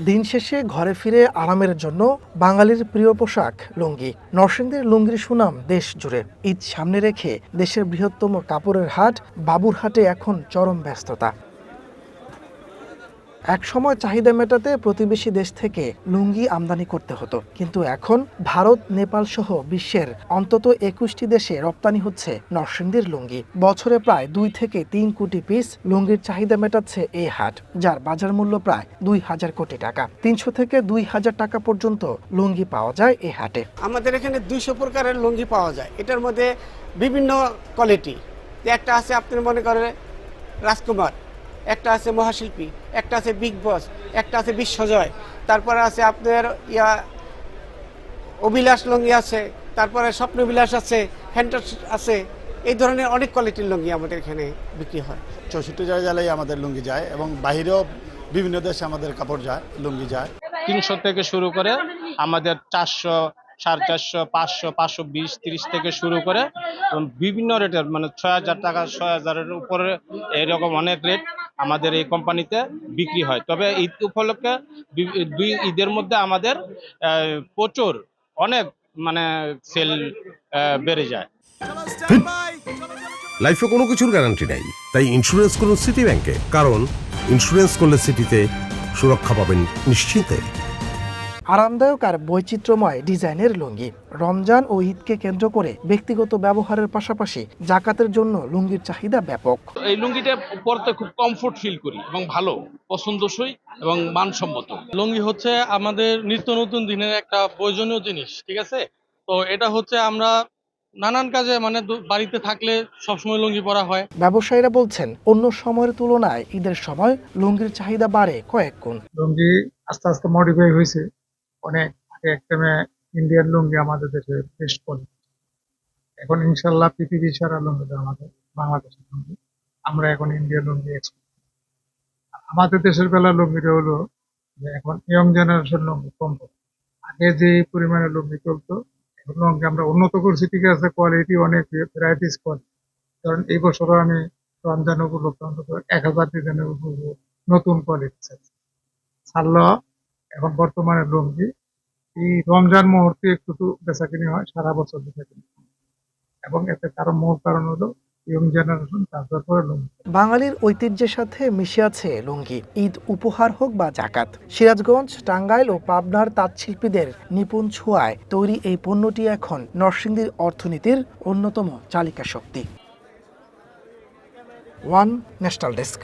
দিন শেষে ঘরে ফিরে আরামের জন্য বাঙালির প্রিয় পোশাক লুঙ্গি। নরসিংদীর লুঙ্গির সুনাম দেশ জুড়ে। ঈদ সামনে রেখে দেশের বৃহত্তম কাপড়ের হাট বাবুরহাটে এখন চরম ব্যস্ততা। একসময় চাহিদা মেটাতে প্রতিবেশী দেশ থেকে লুঙ্গি আমদানি করতে হতো, কিন্তু এখন ভারত, নেপাল সহ বিশ্বের অন্তত 21টি দেশে রপ্তানি হচ্ছে নরসিংদীর লুঙ্গি। বছরে প্রায় 2 থেকে 3 কোটি পিস লুঙ্গির চাহিদা মেটাচ্ছে এই হাট, যার বাজার মূল্য প্রায় 2000 কোটি টাকা। 300 থেকে 2000 টাকা পর্যন্ত লুঙ্গি পাওয়া যায় এই হাটে। আমাদের এখানে 200 প্রকারের লুঙ্গি পাওয়া যায়। এটার মধ্যে বিভিন্ন কোয়ালিটি, একটা আছে আপনার মনে করেন রাজকুমার, একটা আছে মহাশিল্পী, একটা আছে বিগ বস, একটা আছে বিশ্বজয়, তারপরে আছে আপনার অভিলাষ লুঙ্গি আছে, তারপরে স্বপ্নবিলাস আছে, ফ্যান্টাস আছে। এই ধরনের অনেক কোয়ালিটির লুঙ্গি আমাদের এখানে বিক্রি হয়। 64 জায়গায় আমাদের লুঙ্গি যায় এবং বাহিরেও বিভিন্ন দেশে আমাদের কাপড় যায়, লুঙ্গি যায়। 300 থেকে শুরু করে আমাদের 400, 450, 500, 520, 30 থেকে শুরু করে বিভিন্ন রেটের, মানে 6000 টাকা, 6000-এর উপরে এরকম অনেক রেট আমাদের এই কোম্পানিতে বিক্রি হয়। তবে ঈদ উপলক্ষে দুই ঈদের মধ্যে আমাদের প্রচুর অনেক মানে সেল বেড়ে যায়। লাইফে কোনো কিছুর গ্যারান্টি নাই, তাই ইন্স্যুরেন্স করুন সিটি ব্যাংকে, কারণ ইন্স্যুরেন্স করলে সিটিতে সুরক্ষা পাবেন নিশ্চিন্তে। আরামদায়ক আর বৈচিত্র্যময় ডিজাইনের লুঙ্গি রমজান ও ঈদকে কেন্দ্র করে ব্যক্তিগত ব্যবহারের পাশাপাশি জাকাতের জন্য লুঙ্গির চাহিদা ব্যাপক। এই লুঙ্গিটা পরতে খুব কমফোর্ট ফিল করি এবং ভালো, পছন্দসই এবং মানসম্মত। লুঙ্গি হচ্ছে আমাদের নিত্য নতুন দিনের একটা প্রয়োজনীয় জিনিস, ঠিক আছে? তো এটা হচ্ছে আমরা নানান কাজে, মানে বাড়িতে থাকলে সবসময় লুঙ্গি পরা হয়। ব্যবসায়ীরা বলছেন, অন্য সময়ের তুলনায় ঈদের সময় লুঙ্গির চাহিদা বাড়ে কয়েক গুণ। লুঙ্গি আস্তে আস্তে মডিফাই হয়েছে অনেক। আগে একদমে ইন্ডিয়ান লুঙ্গি আমাদের দেশে বেস্ট কোয়ালিটি। এখন ইনশাল্লাহ পৃথিবী সারা লুঙ্গিটা আমাদের বাংলাদেশের লুঙ্গি। আমরা এখন ইন্ডিয়ান লুঙ্গি এক্সপোর্ট। আমাদের দেশের বেলা লুঙ্গিটা হলো যে এখন ইয়ং জেনারেশন লুঙ্গি কম। আগে যে পরিমাণে লুঙ্গি চলতো, এখন লুঙ্গি আমরা উন্নত করছি, ঠিক আছে, কোয়ালিটি অনেক ভ্যারাইটিস কোয়ালিটি। কারণ এই বছরও আমি রমজান উপলক্ষে অন্তত 1000 ডিজাইনের নতুন কোয়ালিটি ছাড়লো। এখন বর্তমানে লুঙ্গি এই রমজান মুহূর্তে একটু বেচাকিনি হয়, সারা বছর বেচাকিনি, এবং এতে মূল কারণ হলো ইয়ং জেনারেশন, তারপরে লুঙ্গি। বাঙালির ঐতিহ্যের সাথে মিশে আছে লুঙ্গি। ঈদ উপহার হোক বা জাকাত, সিরাজগঞ্জ, টাঙ্গাইল ও পাবনার তাঁতশিল্পীদের নিপুণ ছোঁয়ায় তৈরি এই পণ্যটি এখন নরসিংদীর অর্থনীতির অন্যতম চালিকা শক্তি। One national desk.